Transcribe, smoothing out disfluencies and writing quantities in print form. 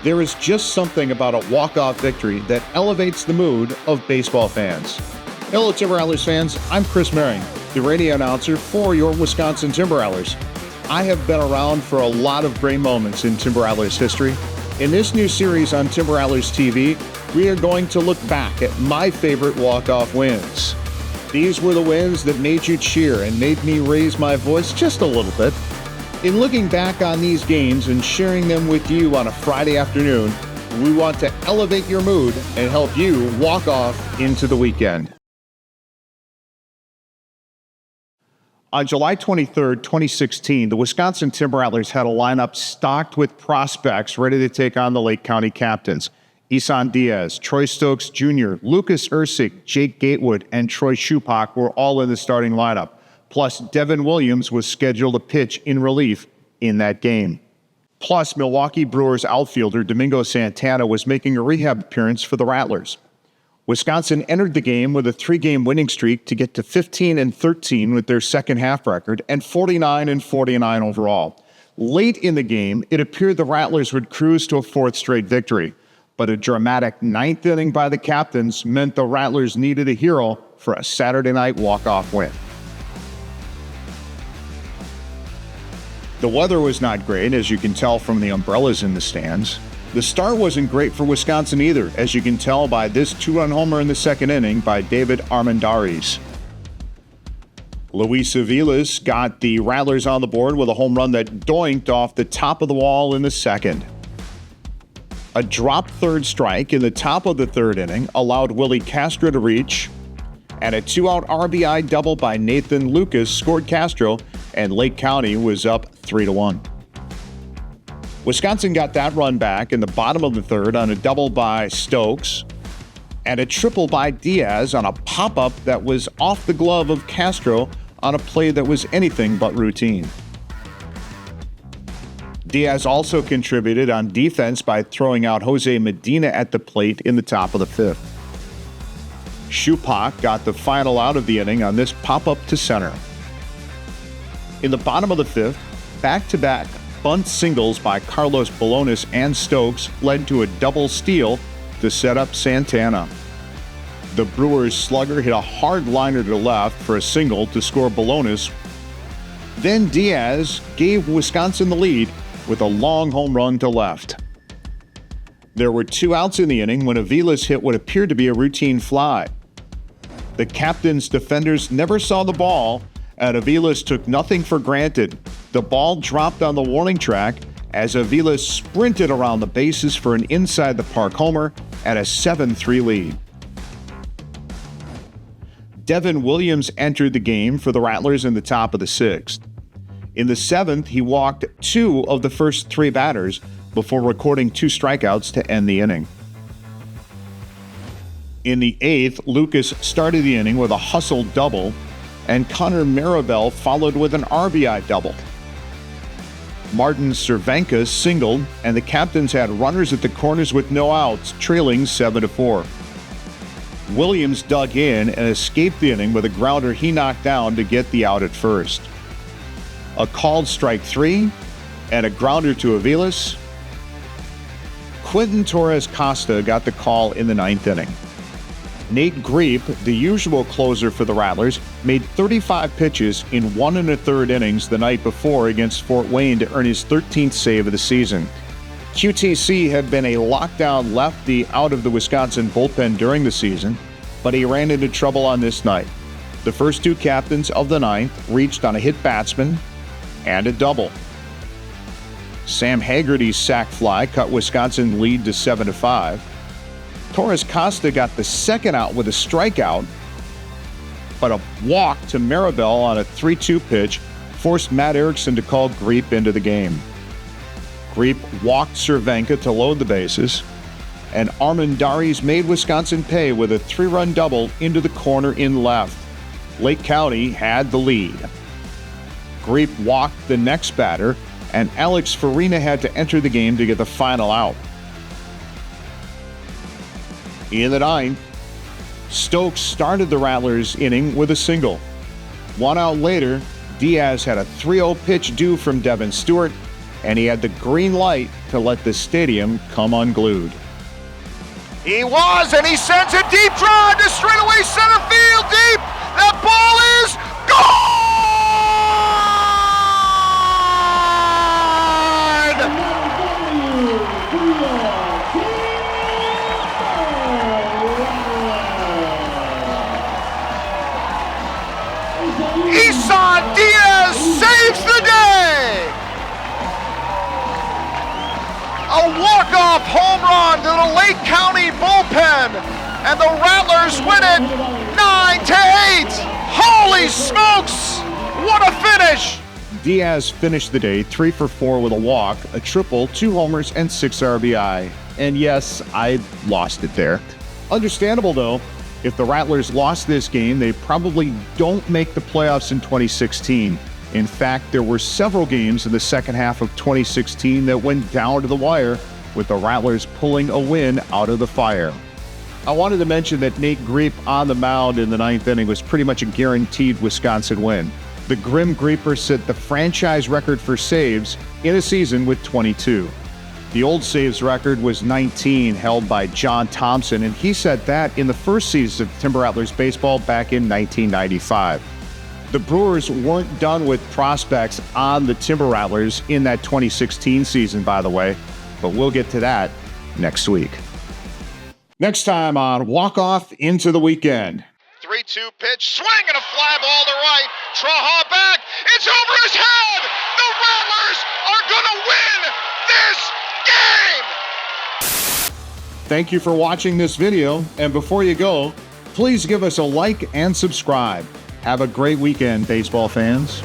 There is just something about a walk-off victory that elevates the mood of baseball fans. Hello, Timber Rattlers fans. I'm Chris Mehring, the radio announcer for your Wisconsin Timber Rattlers. I have been around for a lot of great moments in Timber Rattlers history. In this new series on Timber Rattlers TV, we are going to look back at my favorite walk-off wins. These were the wins that made you cheer and made me raise my voice just a little bit. In looking back on these games and sharing them with you on a Friday afternoon, we want to elevate your mood and help you walk off into the weekend. On July 23, 2016, the Wisconsin Timber Rattlers had a lineup stocked with prospects ready to take on the Lake County Captains. Isan Diaz, Troy Stokes Jr., Lucas Ersick, Jake Gatewood, and Troy Schupak were all in the starting lineup. Plus, Devin Williams was scheduled to pitch in relief in that game. Plus, Milwaukee Brewers outfielder Domingo Santana was making a rehab appearance for the Rattlers. Wisconsin entered the game with a 3-game winning streak to get to 15-13 with their second half record and 49-49 overall. Late in the game, it appeared the Rattlers would cruise to a fourth straight victory, but a dramatic ninth inning by the Captains meant the Rattlers needed a hero for a Saturday night walk-off win. The weather was not great, as you can tell from the umbrellas in the stands. The start wasn't great for Wisconsin either, as you can tell by this 2-run homer in the second inning by David Armendariz. Luis Aviles got the Rattlers on the board with a home run that doinked off the top of the wall in the second. A drop third strike in the top of the third inning allowed Willie Castro to reach, and a 2-out RBI double by Nathan Lucas scored Castro, and Lake County was up 3-1. Wisconsin got that run back in the bottom of the third on a double by Stokes, and a triple by Diaz on a pop-up that was off the glove of Castro on a play that was anything but routine. Diaz also contributed on defense by throwing out Jose Medina at the plate in the top of the fifth. Schupak got the final out of the inning on this pop-up to center. In the bottom of the fifth, back-to-back bunt singles by Carlos Bolonis and Stokes led to a double steal to set up Santana. The Brewers slugger hit a hard liner to left for a single to score Bolonis. Then Diaz gave Wisconsin the lead with a long home run to left. There were 2 outs in the inning when Aviles hit what appeared to be a routine fly. The Captains' defenders never saw the ball, and Aviles took nothing for granted. The ball dropped on the warning track as Aviles sprinted around the bases for an inside-the-park homer and a 7-3 lead. Devin Williams entered the game for the Rattlers in the top of the 6th. In the 7th, he walked 2 of the first 3 batters before recording 2 strikeouts to end the inning. In the 8th, Lucas started the inning with a hustle double, and Connor Maribel followed with an RBI double. Martin Cervenka singled, and the Captains had runners at the corners with no outs, trailing 7-4. Williams dug in and escaped the inning with a grounder he knocked down to get the out at first. A called strike 3 and a grounder to Aviles. Quentin Torres Costa got the call in the 9th inning. Nate Greep, the usual closer for the Rattlers, made 35 pitches in 1 1/3 innings the night before against Fort Wayne to earn his 13th save of the season. QTC had been a lockdown lefty out of the Wisconsin bullpen during the season, but he ran into trouble on this night. The first 2 Captains of the 9th reached on a hit batsman and a double. Sam Haggerty's sac fly cut Wisconsin lead to 7-5. Torres Costa got the second out with a strikeout, but a walk to Maribel on a 3-2 pitch forced Matt Erickson to call Greep into the game. Greep walked Cervenka to load the bases, and Armendariz made Wisconsin pay with a 3-run double into the corner in left. Lake County had the lead. Greep walked the next batter, and Alex Farina had to enter the game to get the final out. In the 9th, Stokes started the Rattlers inning with a single. 1 out later, Diaz had a 3-0 pitch due from Devin Stewart, and he had the green light to let the stadium come unglued. He was, and he sends it deep drive to straightaway center field deep. That ball is gone! Isan Diaz saves the day! A walk-off home run to the Lake County bullpen, and the Rattlers win it 9-8. Holy smokes! What a finish! Diaz finished the day 3 for 4 with a walk, a triple, 2 homers, and 6 RBI. And yes, I lost it there. Understandable though. If the Rattlers lost this game, they probably don't make the playoffs in 2016. In fact, there were several games in the second half of 2016 that went down to the wire, with the Rattlers pulling a win out of the fire. I wanted to mention that Nate Griep on the mound in the 9th inning was pretty much a guaranteed Wisconsin win. The Grim Grieper set the franchise record for saves in a season with 22. The old saves record was 19, held by John Thompson, and he set that in the first season of Timber Rattlers baseball back in 1995. The Brewers weren't done with prospects on the Timber Rattlers in that 2016 season, by the way, but we'll get to that next week. Next time on Walkoff Into the Weekend. 3-2 pitch, swing and a fly ball to right. Traha back, it's over his head! The Rattlers are gonna win this game! Thank you for watching this video, and before you go, please give us a like and subscribe. Have a great weekend, baseball fans.